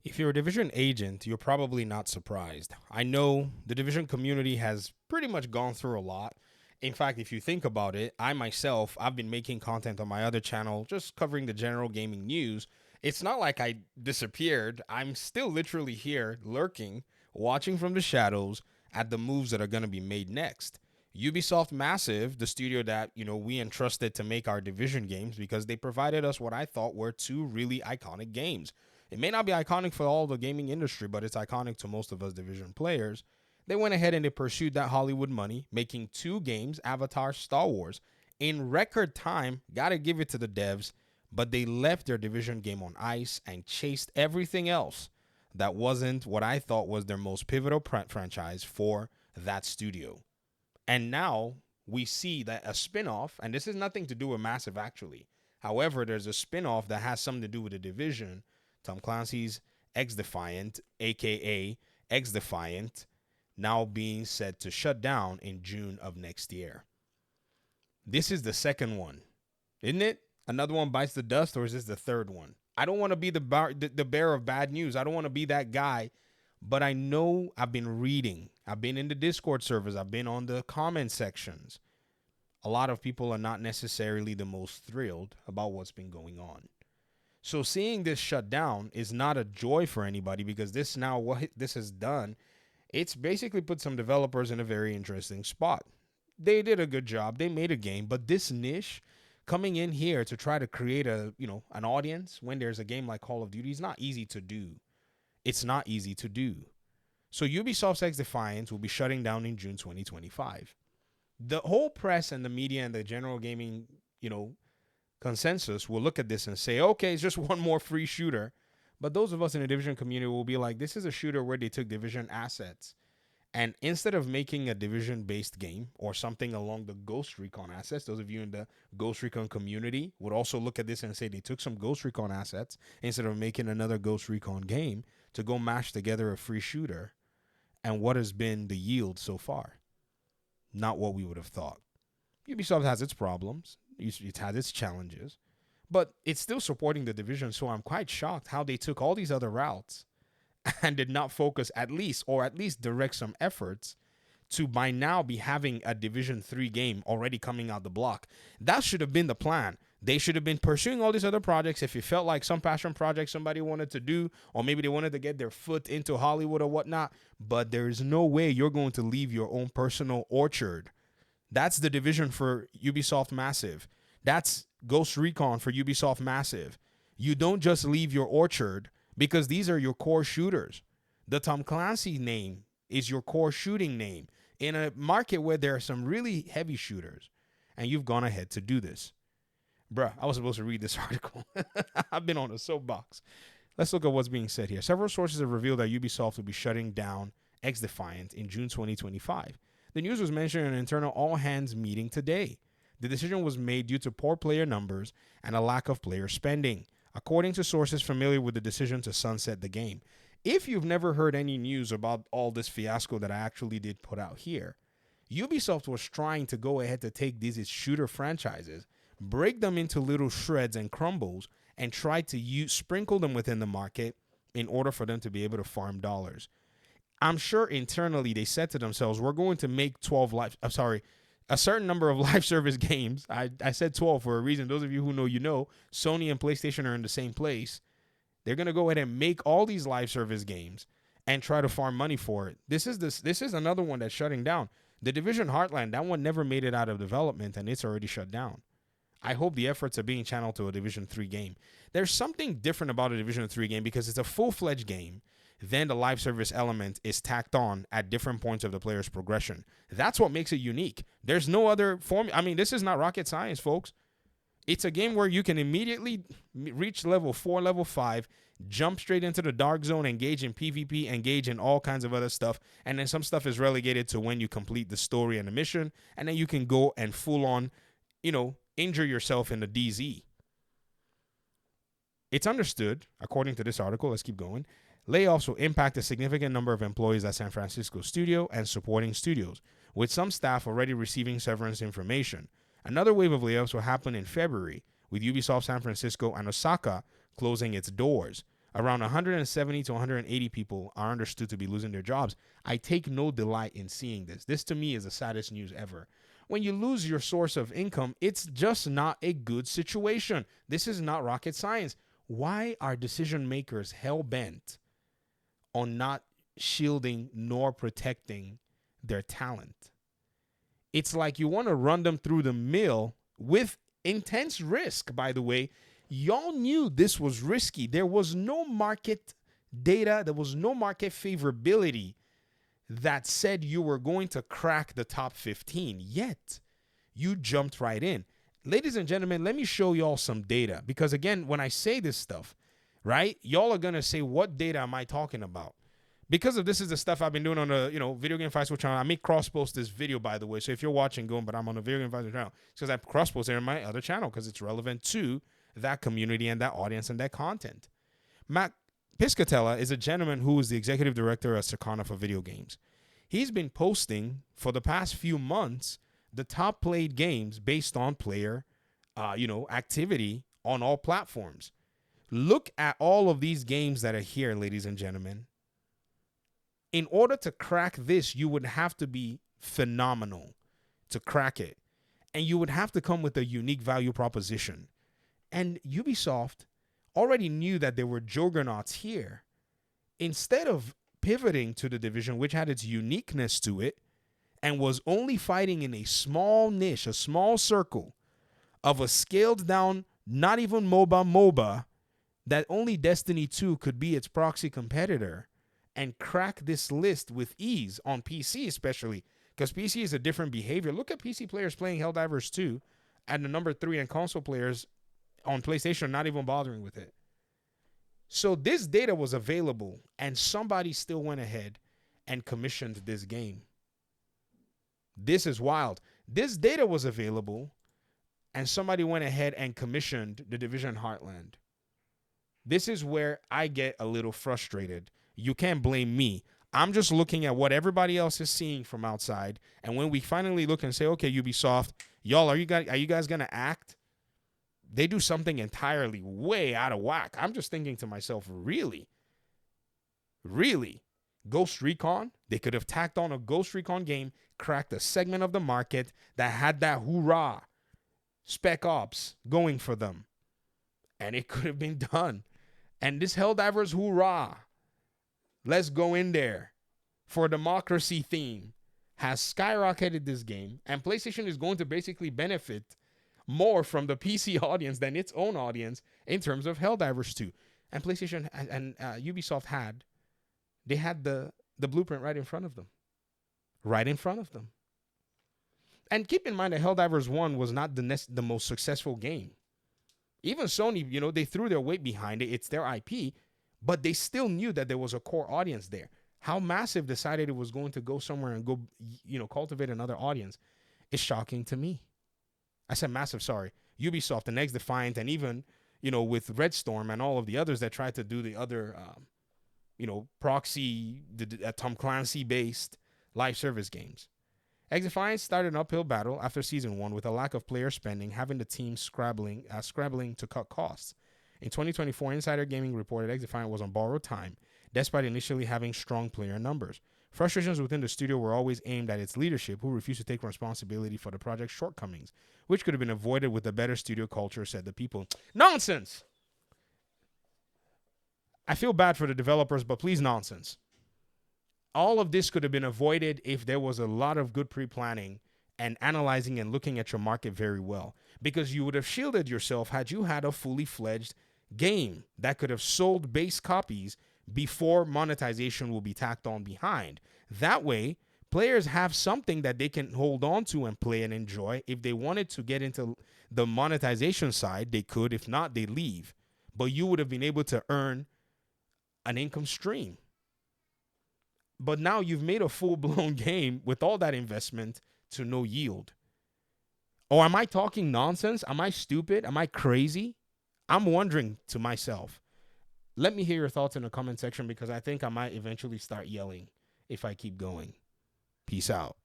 If you're a Division agent, you're probably not surprised. I know the Division community has pretty much gone through a lot. In fact, if you think about it, I myself, I've been making content on my other channel just covering the general gaming news. It's not like I disappeared. I'm still literally here, lurking, watching from the shadows at the moves that are going to be made next. Ubisoft Massive, the studio that, we entrusted to make our Division games because they provided us what I thought were two really iconic games. It may not be iconic for all the gaming industry, but it's iconic to most of us Division players. They went ahead and they pursued that Hollywood money, making two games, Avatar, Star Wars, in record time. Gotta give it to the devs, but they left their Division game on ice and chased everything else that wasn't what I thought was their most pivotal franchise for that studio. And now we see that a spin-off, and this has nothing to do with Massive actually. However, there's a spin-off that has something to do with the Division. Tom Clancy's XDefiant, aka XDefiant, now being set to shut down in June of next year. This is the second one, isn't it? Another one bites the dust, or is this the third one? I don't want to be the bearer of bad news. I don't want to be that guy, but I know I've been reading. I've been in the Discord servers. I've been on the comment sections. A lot of people are not necessarily the most thrilled about what's been going on. So seeing this shut down is not a joy for anybody, because what this has done, it's basically put some developers in a very interesting spot. They did a good job. They made a game, but this niche coming in here to try to create an audience when there's a game like Call of Duty is not easy to do. It's not easy to do. So Ubisoft's XDefiant will be shutting down in June 2025. The whole press and the media and the general gaming, consensus will look at this and say, okay, it's just one more free shooter. But those of us in the Division community will be like, this is a shooter where they took Division assets, and instead of making a Division-based game or something along the Ghost Recon assets, those of you in the Ghost Recon community would also look at this and say they took some Ghost Recon assets instead of making another Ghost Recon game to go mash together a free shooter. And what has been the yield so far? Not what we would have thought. Ubisoft has its problems. It has its challenges, but it's still supporting the Division. So I'm quite shocked how they took all these other routes and did not focus at least direct some efforts to by now be having a Division 3 game already coming out the block. That should have been the plan. They should have been pursuing all these other projects if you felt like some passion project somebody wanted to do, or maybe they wanted to get their foot into Hollywood or whatnot. But there's no way you're going to leave your own personal orchard. That's the Division for Ubisoft Massive. That's Ghost Recon for Ubisoft Massive. You don't just leave your orchard, because these are your core shooters. The Tom Clancy name is your core shooting name in a market where there are some really heavy shooters, and you've gone ahead to do this. Bruh, I was supposed to read this article. I've been on a soapbox. Let's look at what's being said here. Several sources have revealed that Ubisoft will be shutting down XDefiant in June 2025. The news was mentioned in an internal all-hands meeting today. The decision was made due to poor player numbers and a lack of player spending, according to sources familiar with the decision to sunset the game. If you've never heard any news about all this fiasco that I actually did put out here, Ubisoft was trying to go ahead to take these shooter franchises, break them into little shreds and crumbles, and try to sprinkle them within the market in order for them to be able to farm dollars. I'm sure internally they said to themselves, we're going to make a certain number of live service games. I said 12 for a reason. Those of you who know, Sony and PlayStation are in the same place. They're going to go ahead and make all these live service games and try to farm money for it. This is another one that's shutting down. The Division Heartland, that one never made it out of development, and it's already shut down. I hope the efforts are being channeled to a Division 3 game. There's something different about a Division 3 game because it's a full-fledged game. Then the live service element is tacked on at different points of the player's progression. That's what makes it unique. There's no other form. I mean, this is not rocket science, folks. It's a game where you can immediately reach level 4, level 5, jump straight into the dark zone, engage in PvP, engage in all kinds of other stuff. And then some stuff is relegated to when you complete the story and the mission. And then you can go and full on, injure yourself in the DZ. It's understood, according to this article, let's keep going, layoffs will impact a significant number of employees at San Francisco studio and supporting studios, with some staff already receiving severance information. Another wave of layoffs will happen in February, with Ubisoft San Francisco and Osaka closing its doors. Around 170 to 180 people are understood to be losing their jobs. I take no delight in seeing this. This to me is the saddest news ever. When you lose your source of income, it's just not a good situation. This is not rocket science. Why are decision makers hell bent on not shielding nor protecting their talent? It's like you want to run them through the mill with intense risk, by the way. Y'all knew this was risky. There was no market data. There was no market favorability that said you were going to crack the top 15. Yet, you jumped right in. Ladies and gentlemen, let me show y'all some data. Because again, when I say this stuff, right, y'all are going to say, what data am I talking about? Because of this is the stuff I've been doing on the, Video Game Fights channel. I may cross-post this video, by the way. So if you're watching, going, but I'm on the Video Game Fights channel. It's because I cross-post it on my other channel because it's relevant to that community and that audience and that content. Matt Piscatella is a gentleman who is the executive director at Circana for video games. He's been posting for the past few months the top played games based on player, activity on all platforms. Look at all of these games that are here, ladies and gentlemen. In order to crack this, you would have to be phenomenal to crack it. And you would have to come with a unique value proposition. And Ubisoft already knew that there were juggernauts here. Instead of pivoting to the division, which had its uniqueness to it, and was only fighting in a small niche, a small circle of a scaled down, not even MOBA, that only Destiny 2 could be its proxy competitor, and crack this list with ease on PC especially, because PC is a different behavior. Look at PC players playing Helldivers 2 and the number 3, and console players on PlayStation not even bothering with it. So this data was available, and somebody still went ahead and commissioned this game. This is wild. This data was available, and somebody went ahead and commissioned The Division Heartland. This is where I get a little frustrated. You can't blame me. I'm just looking at what everybody else is seeing from outside. And when we finally look and say, okay, Ubisoft, y'all, are you guys going to act? They do something entirely way out of whack. I'm just thinking to myself, really? Really? Ghost Recon? They could have tacked on a Ghost Recon game, cracked a segment of the market that had that hoorah, Spec Ops going for them. And it could have been done. And this Helldivers hoorah, let's go in there for a democracy theme, has skyrocketed this game, and PlayStation is going to basically benefit more from the PC audience than its own audience in terms of Helldivers 2. And PlayStation and Ubisoft had the blueprint right in front of them. Right in front of them. And keep in mind that Helldivers 1 was not the most successful game. Even Sony, they threw their weight behind it. It's their IP. But they still knew that there was a core audience there. How Massive decided it was going to go somewhere and go, cultivate another audience is shocking to me. I said Massive, sorry. Ubisoft and XDefiant, and even, with Red Storm and all of the others that tried to do the other, proxy, Tom Clancy-based live service games. XDefiant started an uphill battle after Season 1 with a lack of player spending, having the team scrabbling to cut costs. In 2024, Insider Gaming reported XDefiant was on borrowed time, despite initially having strong player numbers. Frustrations within the studio were always aimed at its leadership, who refused to take responsibility for the project's shortcomings, which could have been avoided with a better studio culture, said the people. Nonsense! I feel bad for the developers, but please, nonsense. All of this could have been avoided if there was a lot of good pre-planning and analyzing and looking at your market very well, because you would have shielded yourself had you had a fully fledged game that could have sold base copies before monetization will be tacked on behind. That way, players have something that they can hold on to and play and enjoy. If they wanted to get into the monetization side, they could. If not, they leave. But you would have been able to earn an income stream. But now you've made a full-blown game with all that investment to no yield. Or am I talking nonsense? Am I stupid? Am I crazy? I'm wondering to myself. Let me hear your thoughts in the comment section, because I think I might eventually start yelling if I keep going. Peace out.